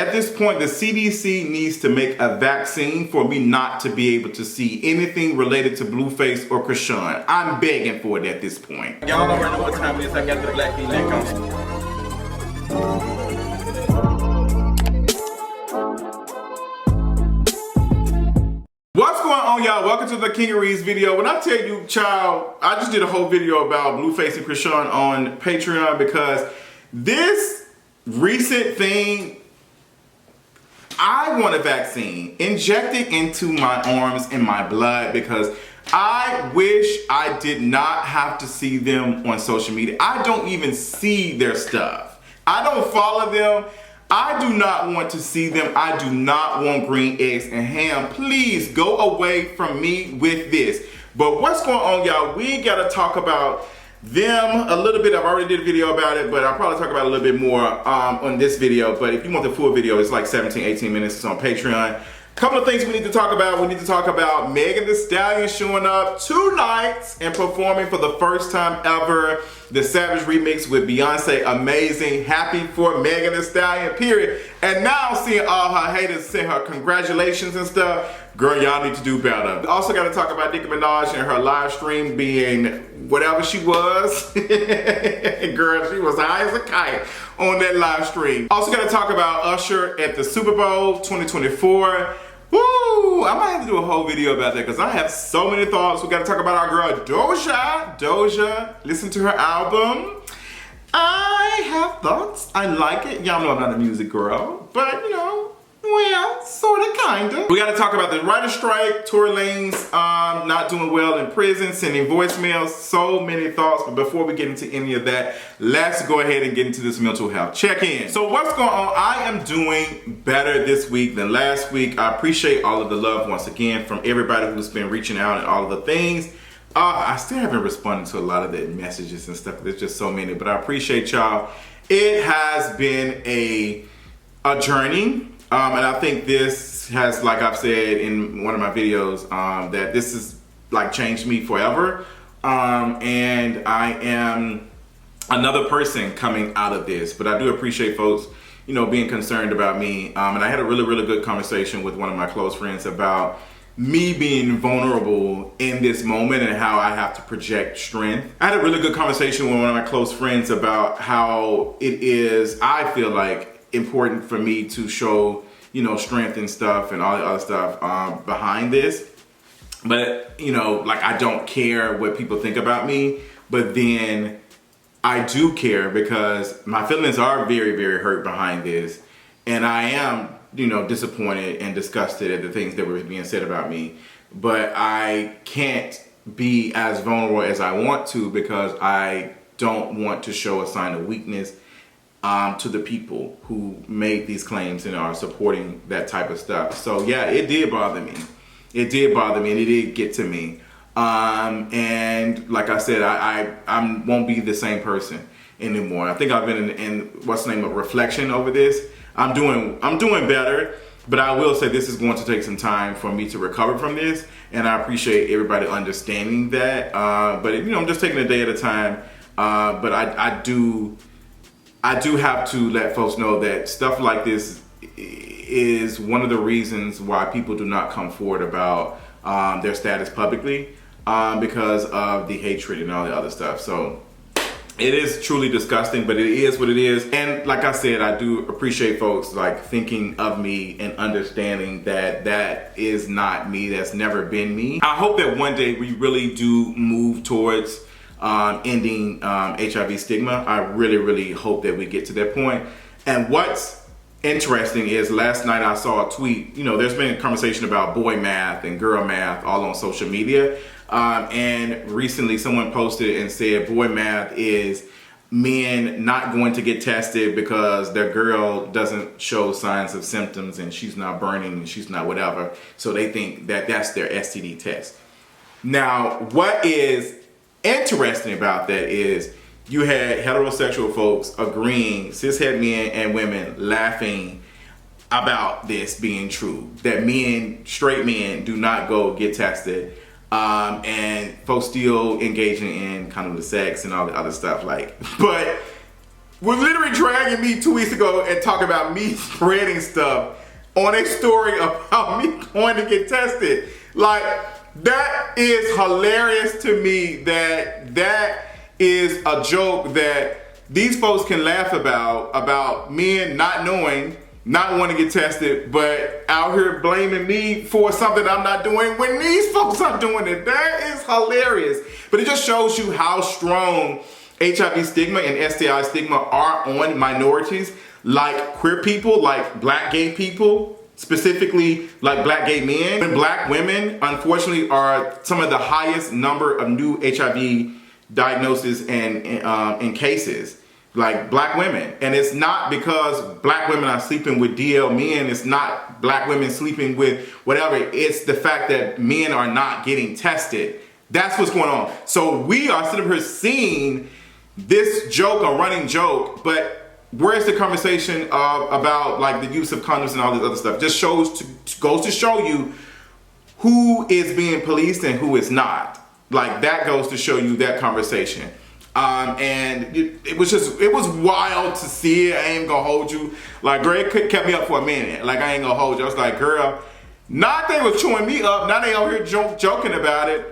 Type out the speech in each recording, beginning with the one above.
at this point, the CDC needs to make a vaccine for me not to be able to see anything related to Blueface or Chrisean. I'm begging for it at this point. Y'all already know what time it is. I got the black V-neck on. What's going on, y'all? Welcome to the Kingeries video. When I tell you, child, I just did a whole video about Blueface and Chrisean on Patreon because this recent thing, I want a vaccine injected into my arms and my blood because I wish I did not have to see them on social media. I don't even see their stuff. I don't follow them. I do not want to see them. I do not want green eggs and ham. Please go away from me with this. But what's going on, y'all? We gotta talk about them a little bit. I've already did a video about it, but I'll probably talk about it a little bit more on this video. But if you want the full video, it's like 17, 18 minutes. It's on Patreon. Couple of things we need to talk about. We need to talk about Megan Thee Stallion showing up 2 nights and performing for the first time ever. The Savage remix with Beyonce, amazing. Happy for Megan Thee Stallion, period. And now seeing all her haters send her congratulations and stuff. Girl, y'all need to do better. Also got to talk about Nicki Minaj and her live stream being whatever she was. Girl, she was high as a kite on that live stream. Also got to talk about Usher at the Super Bowl 2024. Woo! I might have to do a whole video about that because I have so many thoughts. We got to talk about our girl Doja. Listen to her album. I have thoughts. I like it. Y'all know I'm not a music girl, but you know, well, sorta, kinda. We gotta talk about the writer's strike, Tory Lanez not doing well in prison, sending voicemails, so many thoughts. But before we get into any of that, let's go ahead and get into this mental health check-in. So what's going on? I am doing better this week than last week. I appreciate all of the love once again from everybody who's been reaching out and all of the things. I still haven't responded to a lot of the messages and stuff. There's just so many, but I appreciate y'all. It has been a journey. And I think this has, like I've said in one of my videos, that this has like changed me forever. And I am another person coming out of this. But I do appreciate folks, you know, being concerned about me. And I had a really good conversation with one of my close friends about me being vulnerable in this moment and how I have to project strength. I had a really good conversation with one of my close friends about how it is, I feel like, important for me to show, you know, strength and stuff and all the other stuff behind this. But, you know, like, I don't care what people think about me, but then I do care because my feelings are very hurt behind this. And I am, you know, disappointed and disgusted at the things that were being said about me. But I can't be as vulnerable as I want to because I don't want to show a sign of weakness to the people who made these claims and are supporting that type of stuff. So yeah, it did bother me. It did bother me and it did get to me. And like I said, I won't be the same person anymore. I think I've been in what's the name of reflection over this. I'm doing better, but I will say this is going to take some time for me to recover from this. And I appreciate everybody understanding that. But you know, I'm just taking a day at a time. But I do have to let folks know that stuff like this is one of the reasons why people do not come forward about their status publicly because of the hatred and all the other stuff. So it is truly disgusting, but it is what it is. And like I said, I do appreciate folks like thinking of me and understanding that that is not me. That's never been me. I hope that one day we really do move towards ending HIV stigma. I really hope that we get to that point. And what's interesting is last night I saw a tweet. You know, there's been a conversation about boy math and girl math all on social media. And recently someone posted and said boy math is men not going to get tested because their girl doesn't show signs of symptoms and she's not burning and she's not whatever. So they think that that's their STD test. Now, what is interesting about that is you had heterosexual folks agreeing, cishet men and women laughing about this being true, that men, straight men, do not go get tested, and folks still engaging in kind of the sex and all the other stuff. Like, but was literally dragging me 2 weeks ago and talking about me spreading stuff on a story about me going to get tested. Like, that is hilarious to me that is a joke that these folks can laugh about men not knowing, not wanting to get tested, but out here blaming me for something I'm not doing when these folks are doing it. That is hilarious. But it just shows you how strong HIV stigma and STI stigma are on minorities, like queer people, like black gay people, specifically like black gay men. And black women, unfortunately, are some of the highest number of new HIV diagnoses and cases. Like black women. And it's not because black women are sleeping with DL men. It's not black women sleeping with whatever. It's the fact that men are not getting tested. That's what's going on. So we are sitting here seeing this joke, a running joke, but where's the conversation about like the use of condoms and all this other stuff? Just goes to show you who is being policed and who is not. Like, that goes to show you that conversation. And it was wild to see it. I ain't gonna hold you. Like, Greg kept me up for a minute. Like, I ain't gonna hold you. I was like, girl, not they was chewing me up. Now they out here joking about it.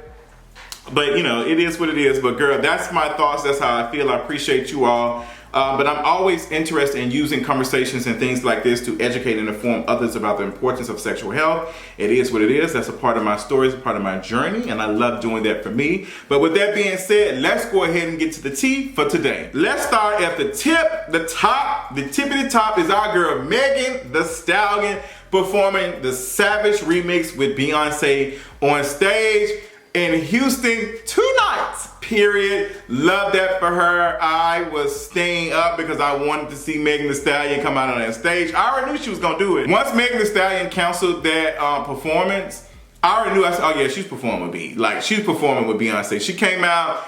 But, you know, it is what it is. But, girl, that's my thoughts. That's how I feel. I appreciate you all. But I'm always interested in using conversations and things like this to educate and inform others about the importance of sexual health. It is what it is. That's a part of my story. It's a part of my journey. And I love doing that for me. But with that being said, let's go ahead and get to the tea for today. Let's start at the tip, the top. The tip of the top is our girl, Megan Thee Stallion, performing the Savage remix with Beyonce on stage in Houston 2 nights, period. Love that for her. I was staying up because I wanted to see Megan Thee Stallion come out on that stage. I already knew she was gonna do it. Once Megan Thee Stallion canceled that performance, I already knew. I said, oh yeah, she's performing with B. Like, she's performing with Beyonce. She came out,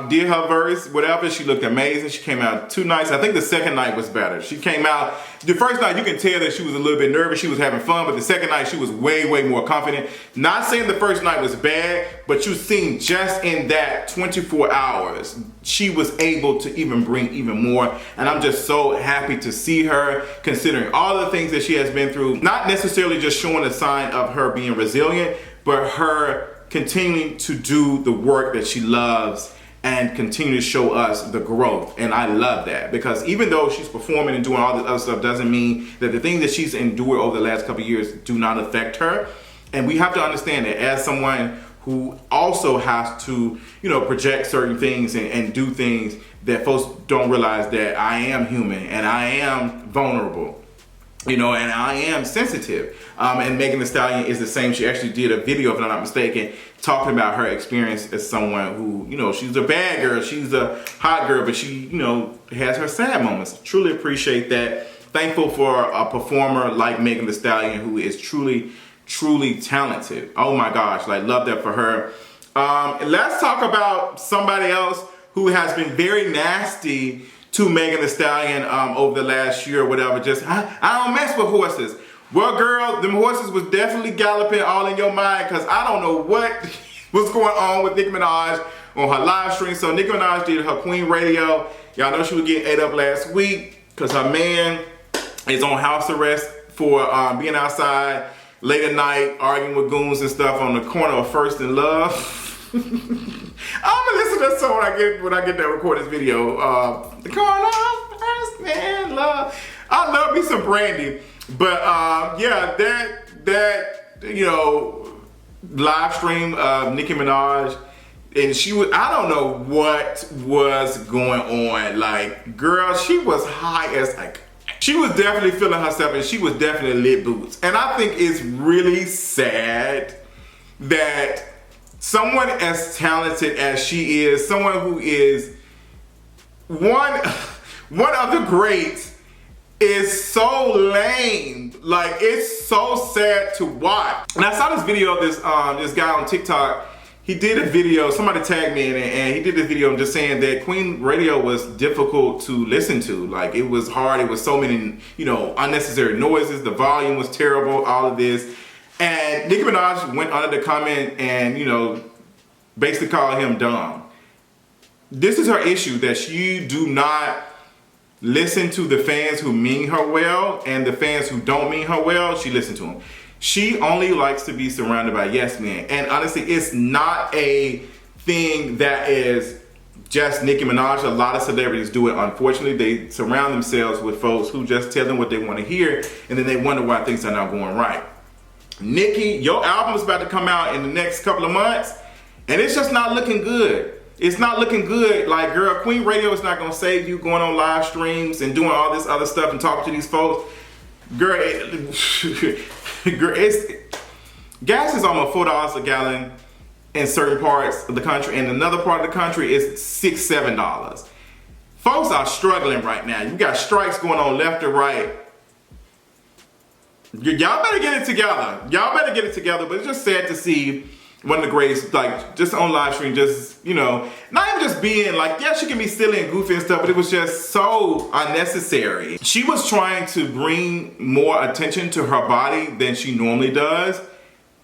did her verse, whatever. She looked amazing. She came out 2 nights. I think the second night was better. She came out, the first night you can tell that she was a little bit nervous. She was having fun, but the second night she was way, way more confident. Not saying the first night was bad, but you seen just in that 24 hours, she was able to even bring even more. And I'm just so happy to see her, considering all the things that she has been through. Not necessarily just showing a sign of her being resilient, but her continuing to do the work that she loves and continue to show us the growth. And I love that, because even though she's performing and doing all this other stuff doesn't mean that the things that she's endured over the last couple of years do not affect her. And we have to understand that as someone who also has to, you know, project certain things and do things, that folks don't realize that I am human and I am vulnerable, you know, and I am sensitive. And Megan Thee Stallion is the same. She actually did a video, if I'm not mistaken, talking about her experience as someone who, you know, she's a bad girl, she's a hot girl, but she, you know, has her sad moments. Truly appreciate that. Thankful for a performer like Megan Thee Stallion, who is truly, truly talented. Oh my gosh, like, love that for her. Let's talk about somebody else who has been very nasty to Megan Thee Stallion over the last year or whatever. Just, I don't mess with horses. Well, girl, them horses was definitely galloping all in your mind, because I don't know what was going on with Nicki Minaj on her live stream. So Nicki Minaj did her Queen Radio. Y'all know she was getting ate up last week because her man is on house arrest for being outside late at night, arguing with goons and stuff on the corner of First and Love. I'm gonna listen to that song when I get that record this video. The corner of First and Love. I love me some Brandy. But yeah, that you know, live stream of Nicki Minaj, and she was, I don't know what was going on. Like, girl, she was high as, like, she was definitely feeling herself, and she was definitely lit boots. And I think it's really sad that someone as talented as she is, someone who is one of the greats, is so lame. Like, it's so sad to watch. And I saw this video of this guy on TikTok. He did a video, somebody tagged me in it, and he did this video just saying that Queen Radio was difficult to listen to. Like, it was hard, it was so many, you know, unnecessary noises, the volume was terrible, all of this. And Nicki Minaj went under the comment and, you know, basically called him dumb. This is her issue, that she do not listen to the fans who mean her well, and the fans who don't mean her well, she listens to them. She only likes to be surrounded by yes men. And honestly, it's not a thing that is just Nicki Minaj. A lot of celebrities do it. Unfortunately, they surround themselves with folks who just tell them what they want to hear, and then they wonder why things are not going right. Nicki, your album is about to come out in the next couple of months, and it's just not looking good. It's not looking good. Like, girl, Queen Radio is not going to save you going on live streams and doing all this other stuff and talking to these folks. Girl, gas is almost $4 a gallon in certain parts of the country, and another part of the country is $6, $7. Folks are struggling right now. You got strikes going on left and right. Y'all better get it together. Y'all better get it together, but it's just sad to see one of the greatest, like, just on live stream, just, you know, not even just being like, yeah, she can be silly and goofy and stuff, but it was just so unnecessary. She was trying to bring more attention to her body than she normally does,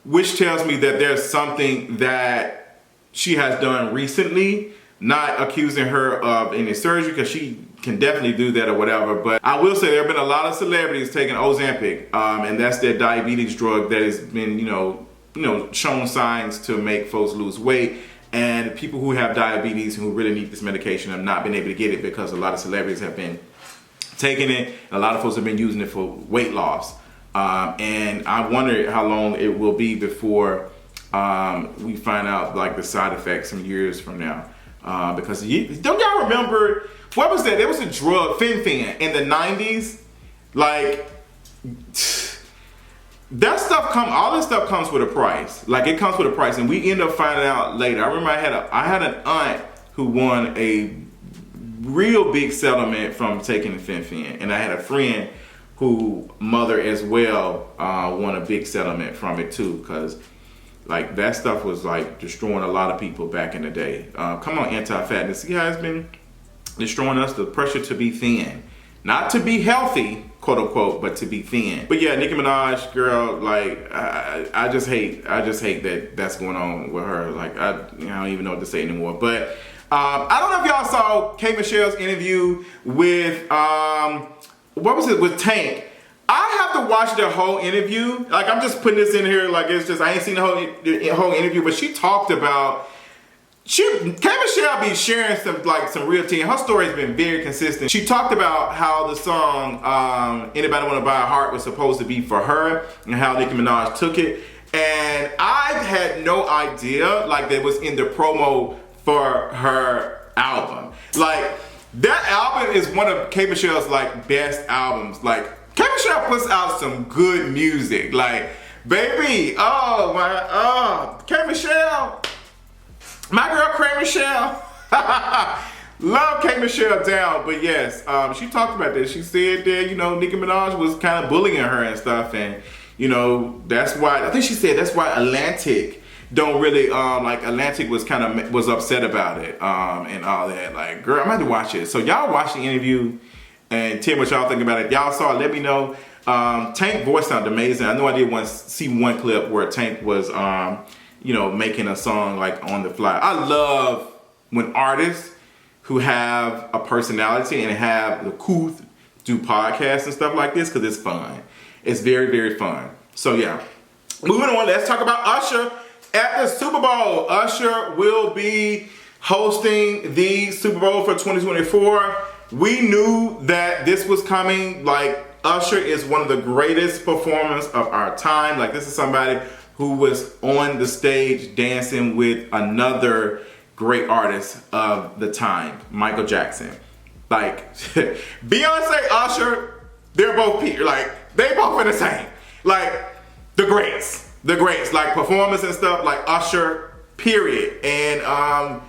which tells me that there's something that she has done recently. Not accusing her of any surgery, because she can definitely do that or whatever, but I will say there have been a lot of celebrities taking Ozempic, and that's their diabetes drug that has been, you know, shown signs to make folks lose weight. And people who have diabetes and who really need this medication have not been able to get it because a lot of celebrities have been taking it. A lot of folks have been using it for weight loss. And I wonder how long it will be before we find out like the side effects some years from now. Because don't y'all remember, what was that? There was a drug, Fen in the 90s. Like, that stuff all this stuff comes with a price. Like, it comes with a price, and we end up finding out later. I remember I had an aunt who won a real big settlement from taking the Fen, and I had a friend who mother as well won a big settlement from it too, because like that stuff was like destroying a lot of people back in the day. Come on, anti-fatness. See how it's been destroying us? The pressure to be thin, not to be healthy, quote unquote, but to be thin. But yeah, Nicki Minaj, girl, like I just hate that that's going on with her. Like I don't even know what to say anymore. But I don't know if y'all saw K Michelle's interview with what was it, with Tank. I have to watch the whole interview. Like, I'm just putting this in here like it's just, I ain't seen the whole interview, but she talked about, K Michelle be sharing some real tea. Her story has been very consistent. She talked about how the song Anybody Wanna Buy a Heart was supposed to be for her, and how Nicki Minaj took it. And I had no idea like that was in the promo for her album. Like, that album is one of K Michelle's like best albums. Like, K Michelle puts out some good music. Like, baby, K Michelle, my girl K Michelle. Love K Michelle down. But yes, she talked about this. She said that, you know, Nicki Minaj was kind of bullying her and stuff, and you know, that's why, I think she said that's why Atlantic don't really, like Atlantic was upset about it, and all that. Like, girl, I'm about to watch it. So y'all watch the interview and tell me what y'all think about it. Y'all saw it, let me know. Tank voice sounded amazing. I know I did see one clip where Tank was, you know, making a song like on the fly. I love when artists who have a personality and have the couth do podcasts and stuff like this, because it's fun. It's very, very fun. So yeah, moving on, let's talk about Usher at the Super Bowl. Usher will be hosting the Super Bowl for 2024. We knew that this was coming. Like, Usher is one of the greatest performers of our time. Like, this is somebody who was on the stage dancing with another great artist of the time, Michael Jackson. Like, Beyonce, Usher, they're both peers. Like, they both are the same. Like, the greats, like performance and stuff, like Usher, period. And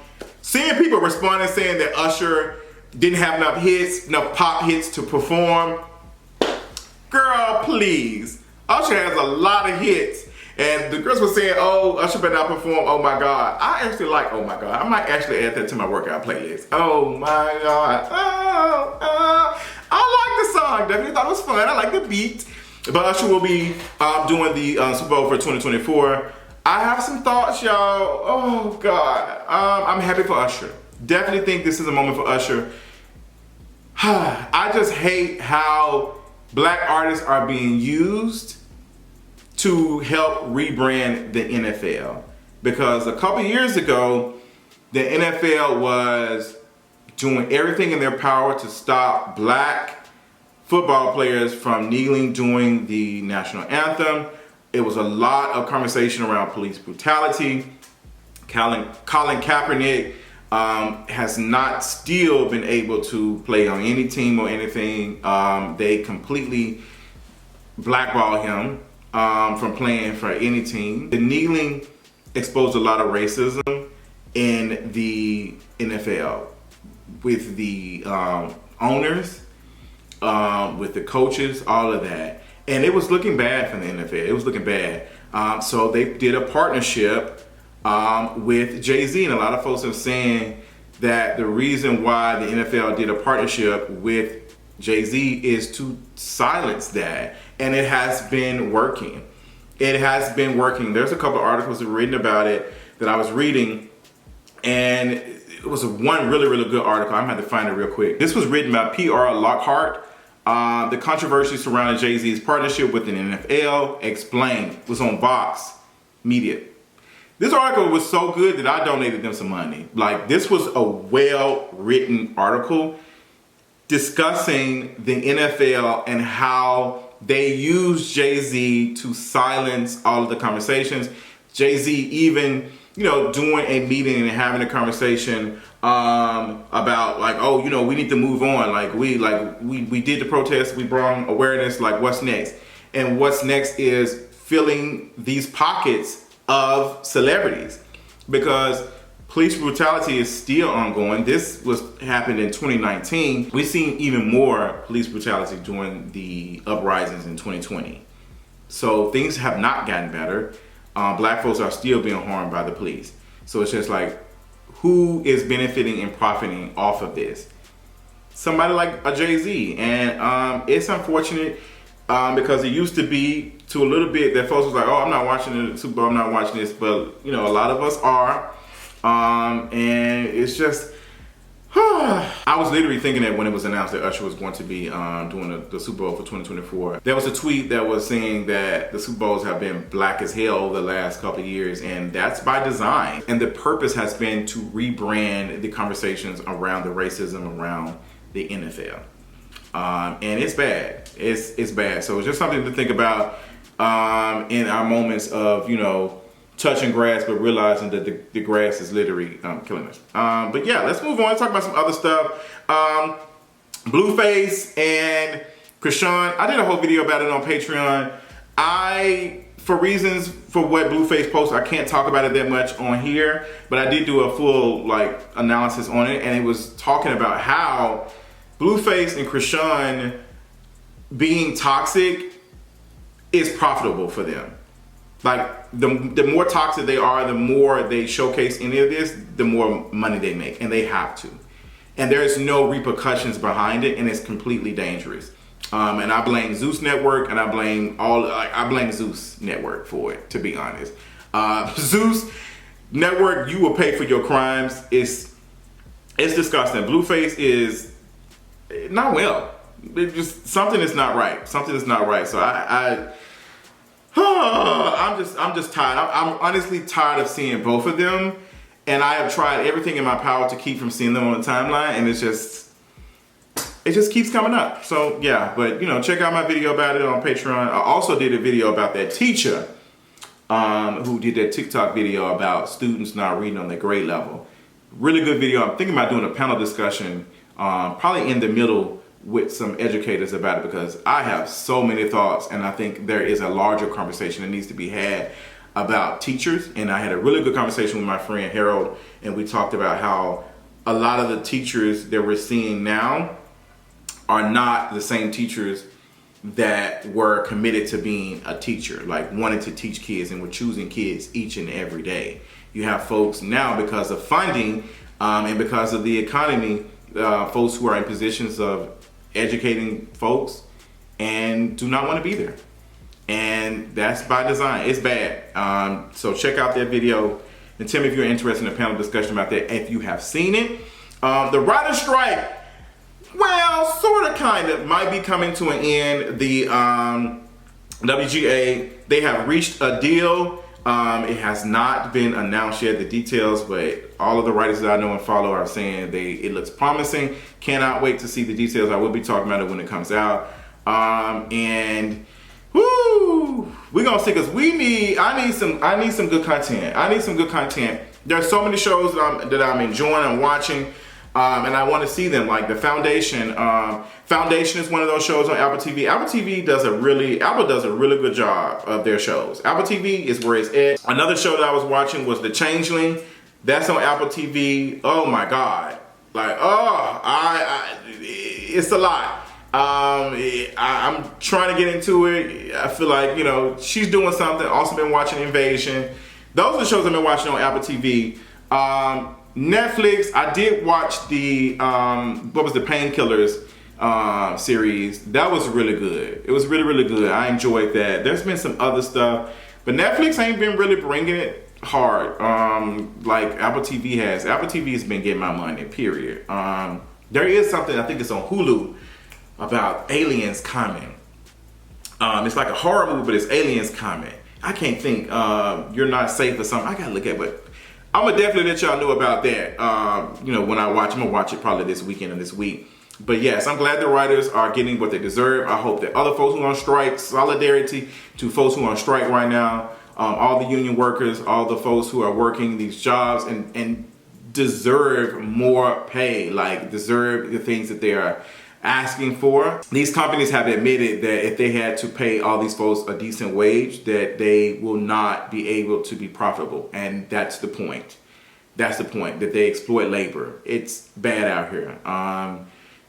seeing people responding saying that Usher didn't have enough pop hits to perform. Girl, please. Usher has a lot of hits. And the girls were saying, oh, Usher better not perform, oh my God. I actually like oh my God. I might actually add that to my workout playlist. Oh my God. I like the song. Definitely thought it was fun. I like the beat. But Usher will be doing the Super Bowl for 2024. I have some thoughts, y'all. Oh God. I'm happy for Usher. Definitely think this is a moment for Usher. I just hate how black artists are being used to help rebrand the NFL. Because a couple years ago, the NFL was doing everything in their power to stop black football players from kneeling during the national anthem. It was a lot of conversation around police brutality. Colin Kaepernick has not still been able to play on any team or anything. They completely blackball him from playing for any team. The kneeling exposed a lot of racism in the NFL with the owners, with the coaches, all of that. And it was looking bad for the NFL. It was looking bad. So they did a partnership with Jay-Z, and a lot of folks are saying that the reason why the NFL did a partnership with Jay-Z is to silence that, and it has been working. It has been working. There's a couple of articles that were written about it that I was reading, and it was one really, really good article. I'm going to have to find it real quick. This was written by P.R. Lockhart. The controversy surrounding Jay-Z's partnership with the NFL Explained was on Vox Media. This article was so good that I donated them some money. Like, this was a well-written article discussing the NFL and how they used Jay-Z to silence all of the conversations. Jay-Z even, doing a meeting and having a conversation about like, oh, we need to move on. Like we did the protest, we brought awareness, like what's next? And what's next is filling these pockets of celebrities, because police brutality is still ongoing. This happened in 2019. We've seen even more police brutality during the uprisings in 2020. So things have not gotten better. Black folks are still being harmed by the police. So it's just like, who is benefiting and profiting off of this? Somebody like a Jay-Z. And it's unfortunate because it used to be to a little bit that folks was like, oh, I'm not watching the Super Bowl, I'm not watching this. But, a lot of us are. And it's just, I was literally thinking that when it was announced that Usher was going to be doing the Super Bowl for 2024. There was a tweet that was saying that the Super Bowls have been black as hell over the last couple of years, and that's by design. And the purpose has been to rebrand the conversations around the racism around the NFL. And it's bad. It's bad. So it's just something to think about in our moments of, touching grass, but realizing that the grass is literally killing us. But yeah, let's move on. Let's talk about some other stuff. Blueface and Chrisean. I did a whole video about it on Patreon. For reasons for what Blueface posts, I can't talk about it that much on here, but I did do a full analysis on it, and it was talking about how Blueface and Chrisean being toxic is profitable for them. Like, the more toxic they are, the more they showcase any of this, the more money they make, and they have to. And there's no repercussions behind it, and it's completely dangerous. And I blame Zeus Network, and I blame Zeus Network for it, to be honest. Zeus Network, you will pay for your crimes. It's disgusting. Blueface is not well. Something is not right. Something is not right. So I'm just tired. I'm honestly tired of seeing both of them, and I have tried everything in my power to keep from seeing them on the timeline, and it just keeps coming up. So yeah, but check out my video about it on Patreon. I also did a video about that teacher who did that TikTok video about students not reading on their grade level. Really good video. I'm thinking about doing a panel discussion, probably in the middle, with some educators about it, because I have so many thoughts, and I think there is a larger conversation that needs to be had about teachers. And I had a really good conversation with my friend Harold, and we talked about how a lot of the teachers that we're seeing now are not the same teachers that were committed to being a teacher, like wanting to teach kids and were choosing kids each and every day. You have folks now, because of funding and because of the economy, folks who are in positions of educating folks and do not want to be there, and that's by design. It's bad. So check out that video and tell me if you're interested in a panel discussion about that, if you have seen it. The writer's strike, well, sort of, kind of, might be coming to an end. The WGA, they have reached a deal. It has not been announced yet, the details, but all of the writers that I know and follow are saying it looks promising. Cannot wait to see the details. I will be talking about it when it comes out. And woo, we're gonna see, because I need some good content. I need some good content. There's so many shows that I'm enjoying and watching. And I want to see them, like the Foundation. Foundation is one of those shows on Apple TV. Apple does a really good job of their shows. Apple TV is where it's at. Another show that I was watching was The Changeling. That's on Apple TV. Oh my God. Like, it's a lot. I'm trying to get into it. I feel like, she's doing something. Also been watching Invasion. Those are the shows I've been watching on Apple TV. Netflix, I did watch the Painkillers series. That was really good. It was really, really good. I enjoyed that. There's been some other stuff, but Netflix ain't been really bringing it hard like Apple TV has. Apple TV has been getting my money, period. There is something, I think it's on Hulu, about aliens coming. It's like a horror movie, but it's aliens coming. I can't think. You're Not Safe or something. I gotta look at it, but I'm gonna definitely let y'all know about that. When I watch, I'm gonna watch it probably this weekend or this week. But yes, I'm glad the writers are getting what they deserve. I hope that other folks who are on strike, solidarity to folks who are on strike right now, all the union workers, all the folks who are working these jobs and deserve more pay, like deserve the things that they are asking for. These companies have admitted that if they had to pay all these folks a decent wage, that they will not be able to be profitable. And that's the point. That's the point, that they exploit labor. It's bad out here.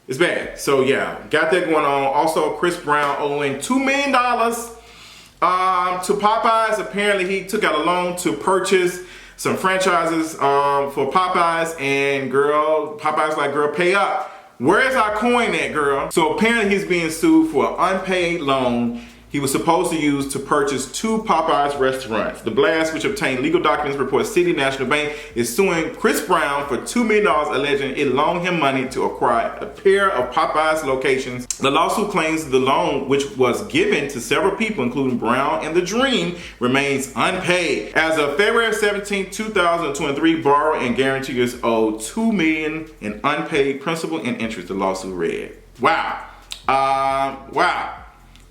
It's bad. So yeah, got that going on. Also, Chris Brown owing $2 million to Popeyes. Apparently he took out a loan to purchase some franchises for Popeyes, and Popeyes like, girl, pay up. Where's our coin at, girl? So apparently he's being sued for an unpaid loan he was supposed to use to purchase 2 Popeyes restaurants. The Blast, which obtained legal documents, reports City National Bank is suing Chris Brown for $2 million, alleging it loaned him money to acquire a pair of Popeyes locations. The lawsuit claims the loan, which was given to several people, including Brown and The Dream, remains unpaid. As of February 17, 2023, borrower and guarantors owed $2 million in unpaid principal and interest, the lawsuit read. Wow. Wow.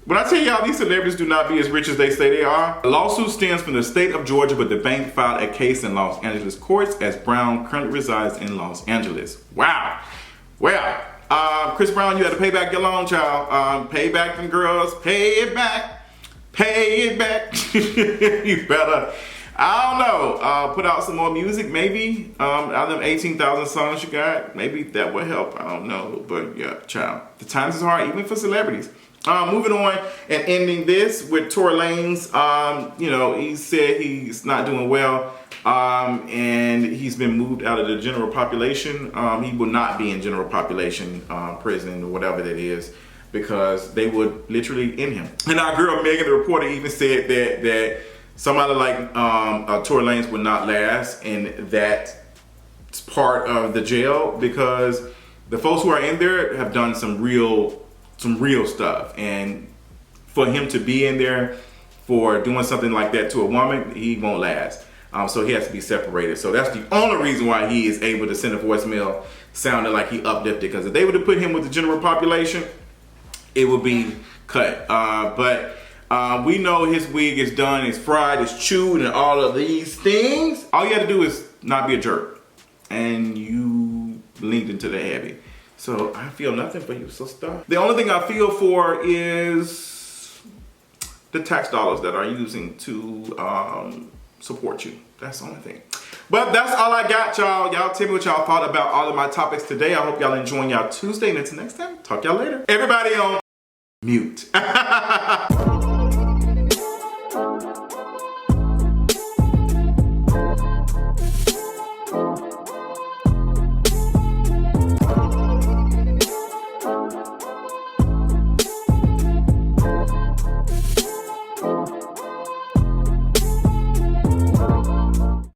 When I tell y'all these celebrities do not be as rich as they say they are, the lawsuit stems from the state of Georgia, but the bank filed a case in Los Angeles courts as Brown currently resides in Los Angeles. Wow. Well, Chris Brown, you had to pay back your loan, child. Pay back them girls. Pay it back. Pay it back. You better, I don't know, put out some more music, maybe. Out of them 18,000 songs you got, maybe that would help. I don't know. But yeah, child. The times is hard, even for celebrities. Moving on and ending this with Tory Lanez. He said he's not doing well, and he's been moved out of the general population. He will not be in general population prison or whatever that is, because they would literally end him. And our girl Megan, the reporter, even said that somebody like Tory Lanez would not last in that part of the jail, because the folks who are in there have done some real stuff, and for him to be in there for doing something like that to a woman, he won't last. So he has to be separated. So that's the only reason why he is able to send a voicemail sounding like he uplifted, because if they were to put him with the general population, it would be cut. But we know his wig is done, it's fried, it's chewed, and all of these things. All you have to do is not be a jerk, and you leaned into the heavy. So I feel nothing for you, so stop. The only thing I feel for is the tax dollars that are using to support you. That's the only thing. But that's all I got, y'all. Y'all tell me what y'all thought about all of my topics today. I hope y'all enjoying y'all Tuesday. And until next time, talk y'all later. Everybody on mute.